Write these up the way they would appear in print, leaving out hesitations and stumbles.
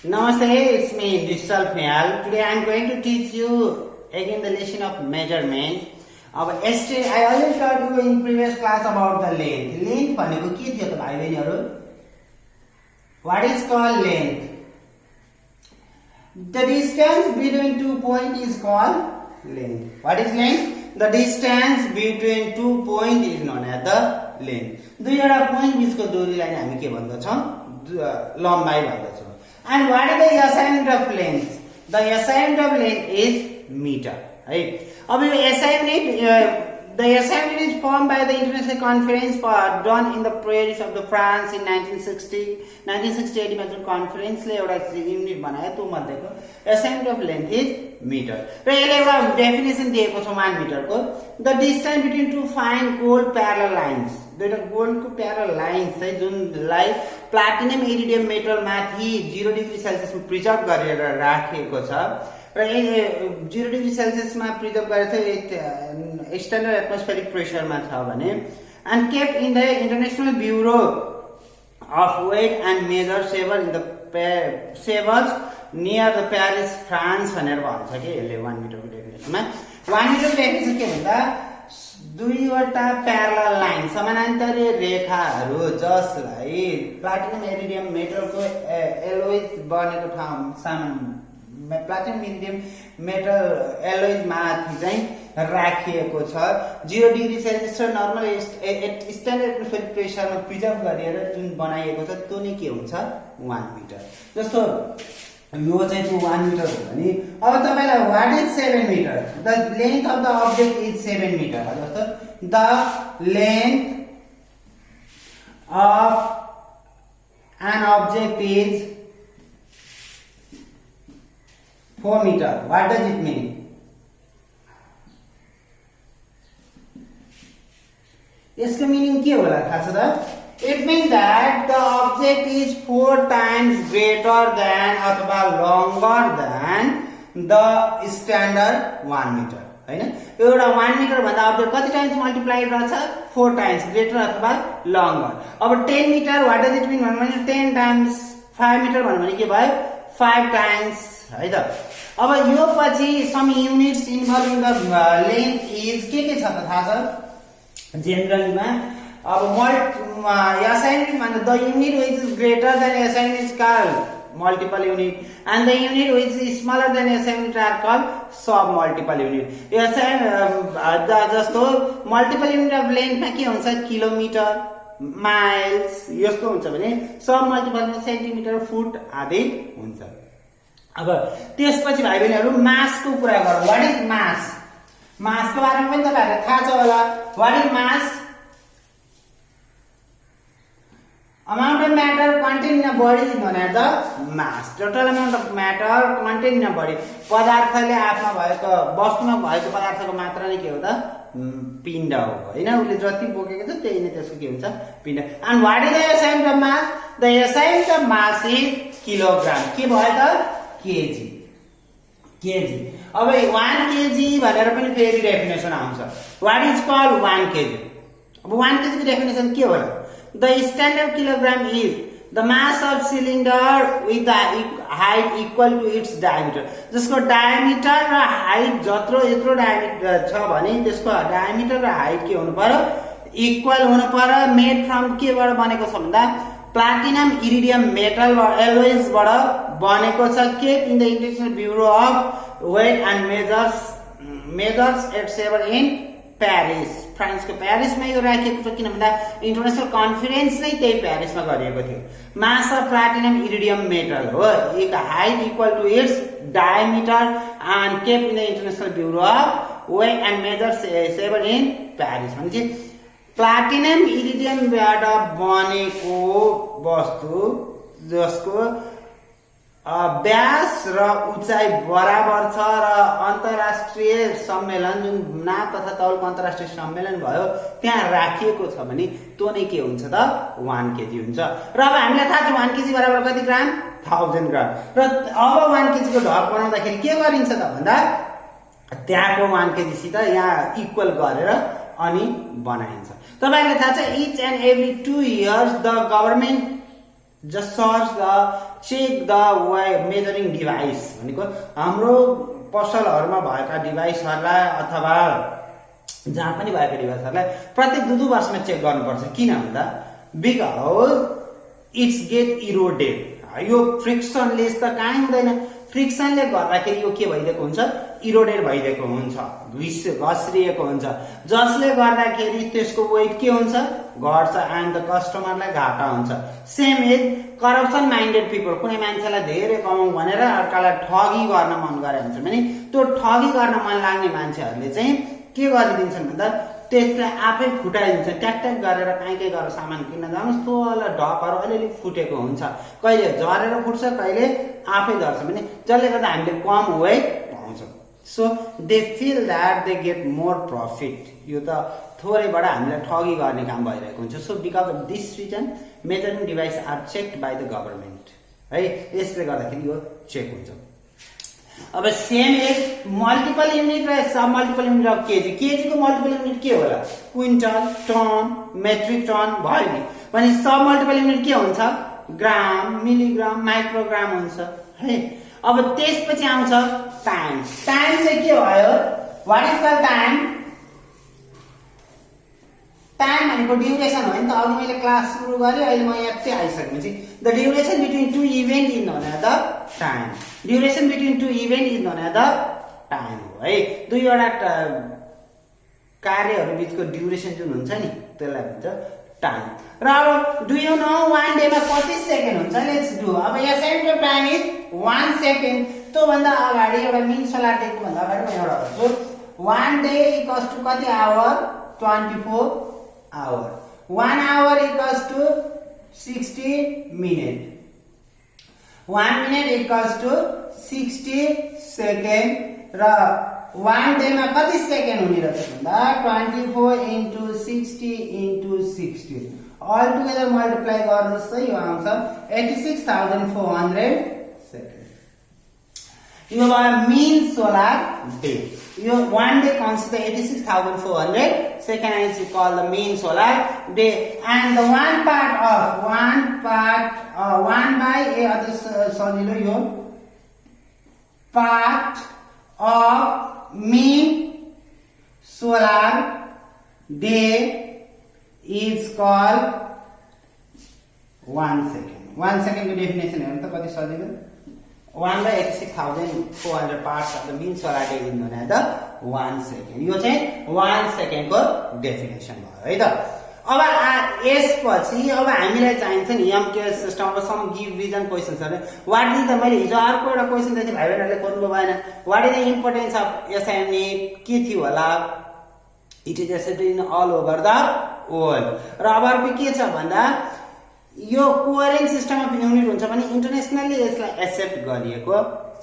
Namaste, it's me, Dishal Pneyal. Today I am going to teach you again the lesson of measurement. Yesterday I already taught you in previous class about the length. Length भनेको के थियो त भाइ बहिनीहरु? What is called length? The distance between 2 points is called length. What is length? The distance between 2 points is known as the length. दुईवटा point बीचको दूरीलाई हामी के भन्दछौं? लम्बाई भन्दछौं. And what is the SI unit of length? The SI unit of length is meter. Right? अब यो SI unit, the SI unit is formed by the International Conference done in the Paris of the France in 1968 मा जुन कन्फरेन्सले एउटा unit बनायो त्यो मध्येको SI unit of length is meter. र यसले एउटा डेफिनेसन दिएको छ 1 मिटरको. The distance between two fine gold parallel lines. दुईटा गोल्डको प्यारल लाइन्स चाहिँ जुनलाई प्लाटिनम इरिडियम मेटल माथि 0 डिग्री सेल्सियसमा प्रिजर्भ गरेर राखिएको छ र यो 0 डिग्री सेल्सियसमा प्रिजर्भ गरेर स्ट्यान्डर्ड एटमोस्फेरिक प्रेसरमा छ भने and kept in the international bureau of weight and measure Sevres in the Sevres near the Paris France भनेर भन्छ के यसले 1 मिटरको डेफिनेसनमा 1 मिटरको डेफिनेसन के भन्दा दुईवटा प्यारलल लाइन समानान्तरीय रेखाहरू जसलाई प्लाटिनम इरिडियम मेटलको एलोइज बनेको ठाउँ प्लाटिनम इरिडियम मेटल एलोइज माथि चाहिँ राखिएको छ 0 डिग्री सेल्सियस र नर्मल स्ट्यान्डर्ड एटमोस्फेरिक प्रेसरमा प्रिजर्भ गरेर जुन बनाइएको छ त्यो नै के हुन्छ 1 मिटर. जस्तो यो चाहिँ 1 मिटर हो भने अब तपाईलाई what is 7 metre? The length of the object is 7 metre. जस्तो the length of an object is 4 metre. What does it mean? यसको मिनिङ के होला थाहा छ त? It means that the object is 4 times greater than अथवा longer than the standard 1 meter. हैन? एउटा 1 मिटर भन्दा अब्जेक्ट कति टाइम्स मल्टिप्लाइड रहछ? 4 टाइम्स ग्रेटर अथवा longer. अब 10 मिटर व्हाट डज इट मीन भन्नु 10 टाइम्स 5 मिटर भन्नु भने के भयो? 5 टाइम्स है त. अब यो पछि some units involved in the length is के छ त थाहा छ? जेनरलीमा अब SI unit means the unit which is greater than SI unit is called multiple unit and the unit which is smaller than SI unit are called sub multiple unit. जस्तो multiple unit of length मा के हुन्छ? Kilometre, miles यस्तो हुन्छ भने सब multiple मा centimetre, foot आदि हुन्छ. अब त्यसपछि भाइ बहिनीहरु मासको कुरा गरौँ. What is mass? मासको बारेमा पनि तपाईहरुलाई थाहा छ होला. What is mass? Amount of matter contained in a body is known as the mass. Total amount of matter contained in a body. पदार्थले आफमा भएको वस्तुमा भएको पदार्थको मात्रा नै के हो त? पिण्ड हो हैन. उले जति बोकेको छ त्यही नै त्यसको के हुन्छ? पिण्ड. And what is the SI unit of mass? The SI unit of mass is kilogram. के भयो त? केजी. केजी. अब 1 केजी भनेर पनि फेरि डेफिनेसन आउँछ. What is called 1 KG? अब 1 केजी को डेफिनेसन के होला? The standard kilogram is the mass of cylinder with the height equal to its diameter. जसको diameter र height जत्रो यत्रो diameter छ भने त्यसको diameter र height के हुनु पर्यो? इक्वल हुनु पर्यो. मेड फ्रम के बाट बनेको छ भन्दा प्लाटिनम इरिडियम मेटल एलोइज बाट बनेको छ. Kept in the international bureau of weight and measures at Sevres in Paris. फ्रान्सको पेरिसमा यो राखिएको छ किन भन्दा इन्टरनेशनल कन्फरेन्स नै त्यही पेरिसमा गरिएको थियो. Mass of platinum iridium metal हो. एक height equal to its diameter and kept in the international bureau of weight and measure Sevres in Paris. भनेपछि प्लाटिनम इरिडियमबाट बनेको वस्तु जसको व्यास र उचाइ बराबर छ र अन्तर्राष्ट्रिय सम्मेलन जुन नाप तथा तौलको अन्तर्राष्ट्रिय सम्मेलन भयो त्यहाँ राखिएको छ भने त्यो नै के हुन्छ त? 1 केजी हुन्छ. र अब हामीलाई थाहा छ 1 केजी बराबर कति ग्राम? 1000 ग्राम. र अब 1 केजी को ढक बनाउँदाखेरि के गरिन्छ त भन्दा त्यहाँको 1 केजी सित यहाँ इक्वल गरेर अनि बनाइन्छ. तपाईहरुलाई थाहा छ each and every 2 years the government just search the check the measuring device भनेको हाम्रो पसलहरूमा भएका डिभाइसहरूलाई अथवा जहाँ पनि भएका डिभाइसहरूलाई प्रत्येक 2 वर्षमा चेक गर्नुपर्छ। किन भन्दा बिकज इट्स गेट इरोडेड। यो फ्रिक्सनलेस त काहीँ हुँदैन, फ्रिक्सनले गर्दाखेरि यो के भइदिएको हुन्छ, इरोडेड भइदिएको हुन्छ, घस्रिएको हुन्छ, जसले गर्दाखेरि त्यसको वेट के हुन्छ, घट्छ एन्ड द कस्टमरलाई घाटा हुन्छ। Same as corruption minded people, कुनै मान्छेलाई धेरै कमाउँ भनेर अर्कालाई ठगी गर्न मन गरेको हुन्छ भने त्यो ठगी गर्न मन लाग्ने मान्छेहरूले चाहिँ के गरिदिन्छन् भन्दा त्यसलाई आफै फुटाइदिन्छ। ट्याक गरेर कहीँ गरेर सामान किन्न जानुहोस्, त्यो ढकहरू अलिअलि फुटेको हुन्छ, कहिले झरेर फुट्छ, कहिले आफै झर्छ भने जसले गर्दा हामीले कम वेट पाउँछौँ। So they feel that they get more profit. यो त थोरैबाट हामीलाई ठगी गर्ने काम भइरहेको हुन्छ। So because of this reason measuring device are checked by the government है, यसले गर्दाखेरि यो चेक हुन्छ। अब सेम एज मल्टिपल युनिट र submultiple unit of KG. KG को मल्टिपल युनिट के होला, क्विन्टल, टन, मेट्रिक टन भयो नि भने सब मल्टिपल युनिट के हुन्छ, ग्राम, मिलिग्राम, माइक्रोग्राम हुन्छ है। अब त्यसपछि आउँछ टाइम। टाइम चाहिँ के भयो, what is the time? Time भनेको ड्युरेसन हो नि त। अघि मैले क्लास सुरु गरेँ, अहिले म यहाँ चाहिँ आइसकेपछि the duration between 2 event is known as the time. Duration between 2 event is known as the time हो है। दुईवटा कार्यहरू बिचको ड्युरेसन जुन हुन्छ नि त्यसलाई भन्छ टाइम। र अब डु यु नो 1 डेमा कति सेकेन्ड हुन्छ? Let's do. अब यहाँ सेन्टर टाइम इज 1 सेकेन्ड। त्यो भन्दा अगाडि एउटा मिन सोलर डेको भन्दा अगाडि म एउटा गर्छु। 1 डे इक्वल्स टु कति hour? 24 hour. 1 hour equals to 60 minute. 1 minute equals to 60 second. र 1 डेमा कति सेकेन्ड हुने रहेछ भन्दा 24 into 60 into 60 all together multiply गर्नुहोस् त यो आउँछ 86,400 सेकेन्ड। यो भयो मिन सोलर डे। यो 1 day consists 86,400 second is called the mean solar day, and the 1 by a सजिलो यो part of mean solar day is called 1 second. 1 second को डेफिनेसन हेर्नु त कति सजिलो। 1 by 86,400 parts of the mean solar day is known as the 1 second. यो चाहिँ 1 second को डेफिनेसन भयो है त। अब यसपछि अब हामीलाई चाहिन्छ नि एमकेएस सिस्टम। अब सम गिभ रिजन क्वेशन्सहरु व्हाट इज द, मैले हिजो अर्को एउटा क्वेशन दिएँ भाइ बहिनीहरुले खोज्नु भएन, what is the importance of assignment के थियो होला? It is accepted in all over the world. र अब अर्को के छ भन्दा यो कोहेरेन्ट सिस्टम अफ युनिट हुन्छ भने इन्टरनेसनली यसलाई एक्सेप्ट गरिएको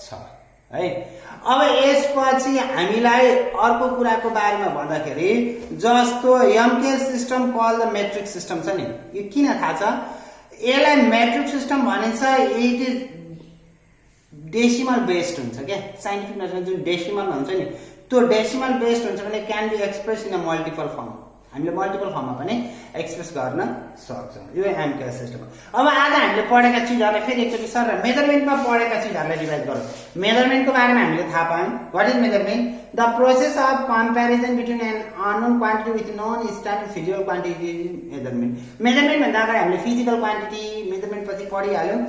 छ है। अब यसपछि हामीलाई अर्को कुराको बारेमा भन्दाखेरि जस्तो MKS system call the metric system छ नि, यो किन थाहा छ? यसलाई मेट्रिक सिस्टम भनिन्छ। इट इज डेसिमल बेस्ड हुन्छ क्या, साइन्टिफिक नोटेसन जुन डेसिमल हुन्छ नि त्यो डेसिमल बेस्ड हुन्छ भने can be express in a multiple form. हामीले मल्टिपल फर्ममा पनि एक्सप्रेस गर्न सक्छौँ। यो एमकेएस सिस्टम। अब आज हामीले पढेका चिजहरूलाई फेरि एकचोटि सर मेजरमेन्टमा पढेका चिजहरूलाई रिभाइज गरौँ। मेजरमेन्टको बारेमा हामीले थाहा पायौँ। What is measurement? The process of comparison between an unknown quantity with known standard physical quantity measurement. Measurement भन्दा अगाडि हामीले फिजिकल क्वान्टिटी मेजरमेन्ट पछि पढिहाल्यौँ।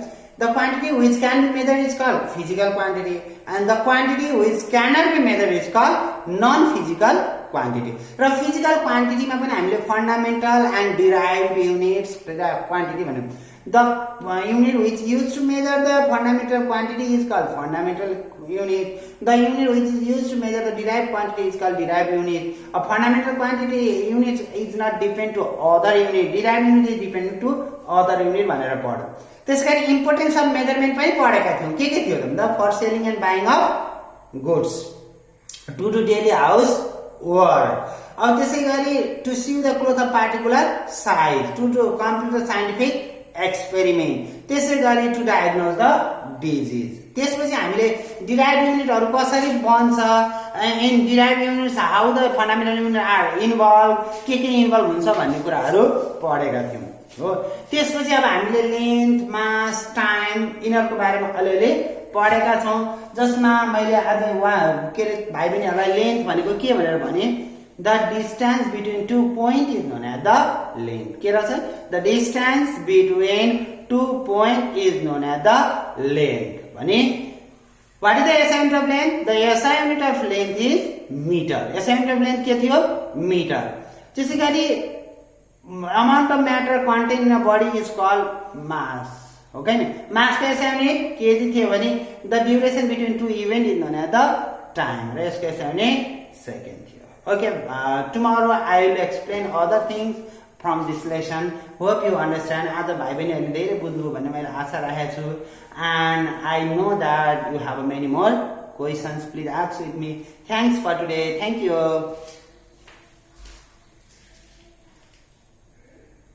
The quantity which can be measured is called physical quantity, and the quantity which cannot be measured is called non-physical quantity. र physical quantity मा पनि हामीले fundamental and derived units quantity भन्यौं। The unit which used to measure the fundamental quantity is called fundamental unit. The unit which is used to measure the derived quantity is called derived unit. A fundamental quantity unit is not dependent to other unit. Derived unit is dependent to other unit भनेर पढ्यौं। त्यसकारण importance of measurement पनि पढेका थियौं। के थियो भन्दा for selling and buying of goods, to do daily house work. अब त्यसै गरी to see the cloth of particular size, to do complete the scientific experiment, त्यसै गरी टु डायग्नोज द डिजिज। त्यसपछि हामीले डिराइभ युनिटहरु कसरी बन्छ, in derive units how the fundamental unit are involve, के इन्भल्भ हुन्छ भन्ने कुराहरु पढेका थियौं हो। त्यसपछि अब हामीले लेन्थ, मास, टाइम यिनीहरूको बारेमा अलिअलि पढेका छौँ, जसमा मैले आज के अरे भाइ बहिनीहरूलाई लेन्थ भनेको के भनेर भने the distance between two point is known as the length. के रहेछ? The distance between two point is known as the length भने what is the SI unit of length? The SI unit of length is meter. SI unit of length के थियो? meter. त्यसै गरी amount of matter contained in a body is called mass. Okay नि? mass को SI unit kg थियो भने the duration between two event is known as the time. र यसको SI unit second थियो. Okay, tomorrow I will explain other things from this lesson. Hope you understand. आज भाइ बहिनीहरूले धेरै बुझ्नुभयो भन्ने मैले आशा राखेको छु. And I know that you have many more questions. Please ask with me. Thanks for today. Thank you.